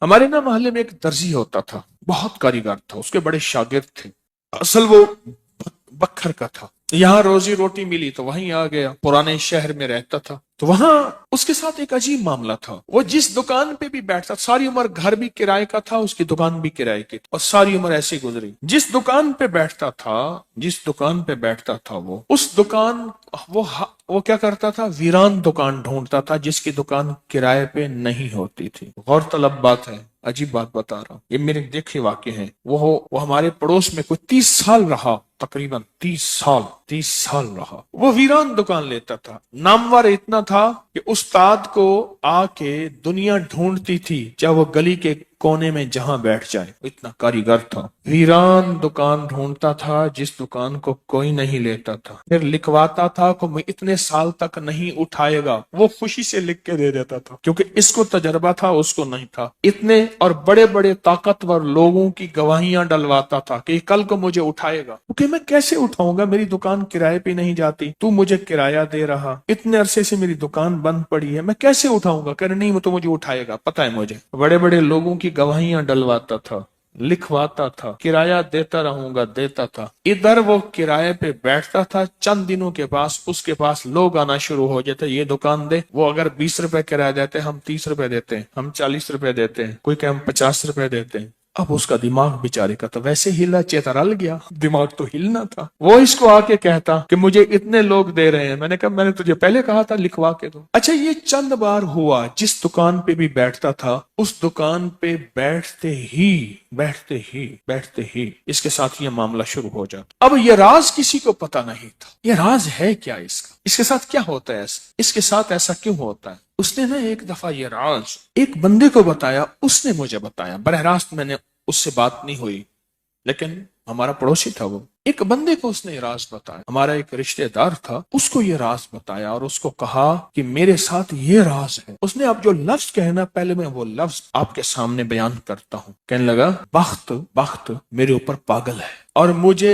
ہمارے نا محلے میں ایک درزی ہوتا تھا، بہت کاریگر تھا، اس کے بڑے شاگرد تھے۔ اصل وہ بکھر کا تھا، یہاں روزی روٹی ملی تو وہیں آ گیا، پرانے شہر میں رہتا تھا۔ تو وہاں اس کے ساتھ ایک عجیب معاملہ تھا، وہ جس دکان پہ بھی بیٹھتا، ساری عمر گھر بھی کرائے کا تھا، اس کی دکان بھی کرائے کی تھی، اور ساری عمر ایسی گزری۔ جس دکان پہ بیٹھتا تھا، وہ اس دکان وہ کیا کرتا تھا، ویران دکان ڈھونڈتا تھا جس کی دکان کرائے پہ نہیں ہوتی تھی۔ غور طلب بات ہے، عجیب بات بتا رہا ہوں، یہ میرے دیکھے واقع ہیں۔ وہ ہمارے پڑوس میں کوئی 30 سال رہا، تقریباً 30 سال رہا۔ وہ ویران دکان لیتا تھا، نامور اتنا تھا کہ استاد کو آ کے دنیا ڈھونڈتی تھی، چاہے وہ گلی کے کونے میں جہاں بیٹھ جائے، اتنا کاریگر تھا۔ ویران دکان ڈھونڈتا تھا جس دکان کو کوئی نہیں لیتا تھا، پھر لکھواتا تھا کہ میں اتنے سال تک نہیں اٹھائے گا، وہ خوشی سے لکھ کے دے دیتا تھا، کیونکہ اس کو تجربہ تھا، اس کو نہیں تھا۔ اتنے اور بڑے بڑے طاقتور لوگوں کی گواہیاں ڈلواتا تھا کہ کل کو مجھے اٹھائے گا، کیونکہ میں کیسے اٹھاؤں گا، میری دکان کرائے پہ نہیں جاتی، تو مجھے کرایہ دے رہا، اتنے عرصے سے میری دکان بند پڑی ہے، میں کیسے اٹھاؤں گا؟ کہ نہیں، وہ تو مجھے اٹھائے گا، پتہ ہے مجھے۔ بڑے بڑے لوگوں کی گواہیاں ڈلواتا تھا، لکھواتا تھا، کرایہ دیتا رہوں گا، دیتا تھا۔ ادھر وہ کرائے پہ بیٹھتا تھا، چند دنوں کے پاس اس کے پاس لوگ آنا شروع ہو جاتے، یہ دکان دے، وہ اگر 20 روپے کرایہ دیتے، ہم 30 روپے دیتے ہیں، ہم 40 روپے دیتے ہیں، کوئی کہ ہم 50 روپے دیتے ہیں۔ اب اس کا دماغ بیچارے کا تو ویسے ہلا چیترل گیا، دماغ تو ہلنا تھا۔ وہ اس کو آ کے کہتا کہ مجھے اتنے لوگ دے رہے ہیں، میں نے کہا میں نے تجھے پہلے کہا تھا لکھوا کے دو۔ اچھا، یہ چند بار ہوا، جس دکان پہ بھی بیٹھتا تھا، اس دکان پہ بیٹھتے ہی اس کے ساتھ یہ معاملہ شروع ہو جاتا۔ اب یہ راز کسی کو پتا نہیں تھا، یہ راز ہے کیا، اس کے ساتھ کیا ہوتا ہے، اس کے ساتھ ایسا کیوں ہوتا ہے۔ اس نے نا ایک دفعہ یہ راز ایک بندے کو بتایا، اس نے مجھے بتایا، براہ راست میں نے اس سے بات نہیں ہوئی، لیکن ہمارا پڑوسی تھا، وہ ایک بندے کو اس نے یہ راز بتایا، ہمارا ایک رشتہ دار تھا، اس کو یہ راز بتایا اور اس کو کہا کہ میرے ساتھ یہ راز ہے۔ اس نے اب جو لفظ کہنا، پہلے میں وہ لفظ آپ کے سامنے بیان کرتا ہوں۔ کہنے لگا، بخت میرے اوپر پاگل ہے، اور مجھے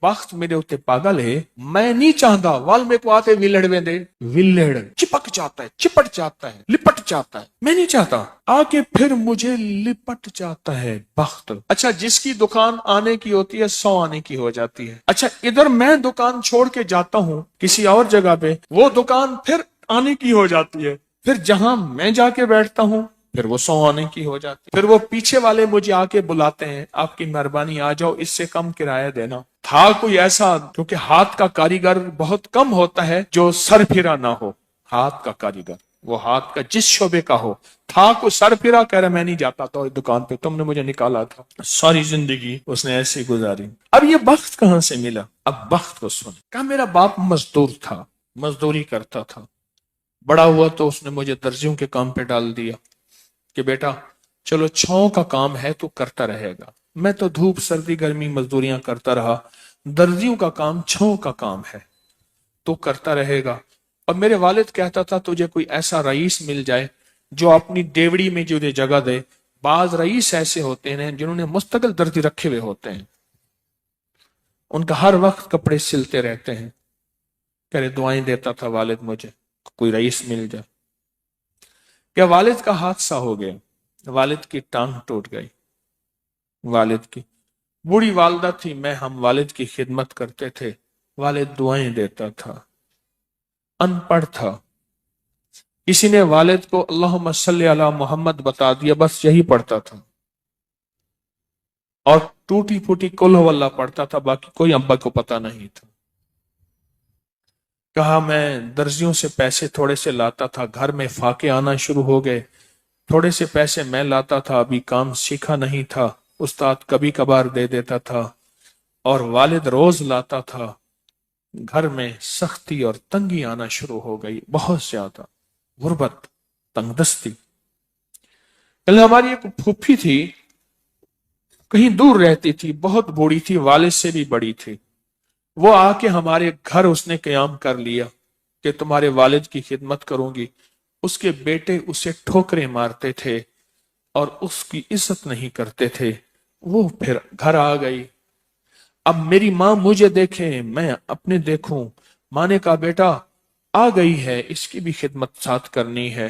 بخت میرے اوپر پاگل ہے، میں نہیں چاہتا وال میں کو آتے ویلڑ میں دے، ویلڑ چپک جاتا ہے، چپٹ جاتا ہے، لپٹ جاتا ہے، میں نہیں چاہتا، آ کے پھر مجھے لپٹ جاتا ہے بخت۔ اچھا، جس کی دکان آنے کی ہوتی ہے 100 آنے کی ہو جاتی ہے۔ اچھا، ادھر میں دکان چھوڑ کے جاتا ہوں کسی اور جگہ پہ، وہ دکان پھر آنے کی ہو جاتی ہے، پھر جہاں میں جا کے بیٹھتا ہوں پھر وہ 100 آنے کی ہو جاتی ہے، پھر وہ پیچھے والے مجھے آ کے بلاتے ہیں، آپ کی مہربانی آ جاؤ، اس سے کم کرایہ دینا۔ تھا کوئی ایسا، کیونکہ ہاتھ کا کاریگر بہت کم ہوتا ہے جو سر پھرا نہ ہو، ہاتھ کا کاریگر وہ ہاتھ کا جس شعبے کا ہو، تھا کو سر پھرا، کہہ رہا میں نہیں جاتا تو دکان پہ، تم نے مجھے نکالا تھا۔ ساری زندگی اس نے ایسے گزاری۔ اب یہ بخت کہاں سے ملا؟ اب بخت کو سن، کہا میرا باپ مزدور تھا، مزدوری کرتا تھا، بڑا ہوا تو اس نے مجھے درزیوں کے کام پہ ڈال دیا کہ بیٹا چلو چھاؤں کا کام ہے تو کرتا رہے گا۔ میں تو دھوپ سردی گرمی مزدوریاں کرتا رہا، درزیوں کا کام چھاؤں کا کام ہے تو کرتا رہے گا۔ اور میرے والد کہتا تھا تجھے کوئی ایسا رئیس مل جائے جو اپنی دیوڑی میں تجھے جگہ دے۔ بعض رئیس ایسے ہوتے ہیں جنہوں نے مستقل درزی رکھے ہوئے ہوتے ہیں، ان کا ہر وقت کپڑے سلتے رہتے ہیں۔ کہہ دعائیں دیتا تھا والد مجھے کوئی رئیس مل جائے۔ کہ والد کا حادثہ ہو گیا، والد کی ٹانگ ٹوٹ گئی، والد کی بوڑھی والدہ تھی، میں ہم والد کی خدمت کرتے تھے، والد دعائیں دیتا تھا، ان پڑھ تھا، کسی نے والد کو اللہم صلی علی محمد بتا دیا، بس یہی پڑھتا تھا، اور ٹوٹی پھوٹی قل ہو اللہ پڑھتا تھا، باقی کوئی ابا کو پتا نہیں تھا۔ کہا میں درزیوں سے پیسے تھوڑے سے لاتا تھا، گھر میں فاقے آنا شروع ہو گئے، تھوڑے سے پیسے میں لاتا تھا، ابھی کام سیکھا نہیں تھا، استاد کبھی کبھار دے دیتا تھا، اور والد روز لاتا تھا، گھر میں سختی اور تنگی آنا شروع ہو گئی، بہت زیادہ غربت، تنگ دستی۔ ہماری ایک پھوپھی تھی، کہیں دور رہتی تھی، بہت بوڑھی تھی، والد سے بھی بڑی تھی، وہ آ کے ہمارے گھر اس نے قیام کر لیا کہ تمہارے والد کی خدمت کروں گی۔ اس کے بیٹے اسے ٹھوکریں مارتے تھے اور اس کی عزت نہیں کرتے تھے، وہ پھر گھر آ گئی۔ اب میری ماں مجھے دیکھے، میں اپنے دیکھوں، ماں نے کہا بیٹا آ گئی ہے، اس کی بھی خدمت ساتھ کرنی ہے۔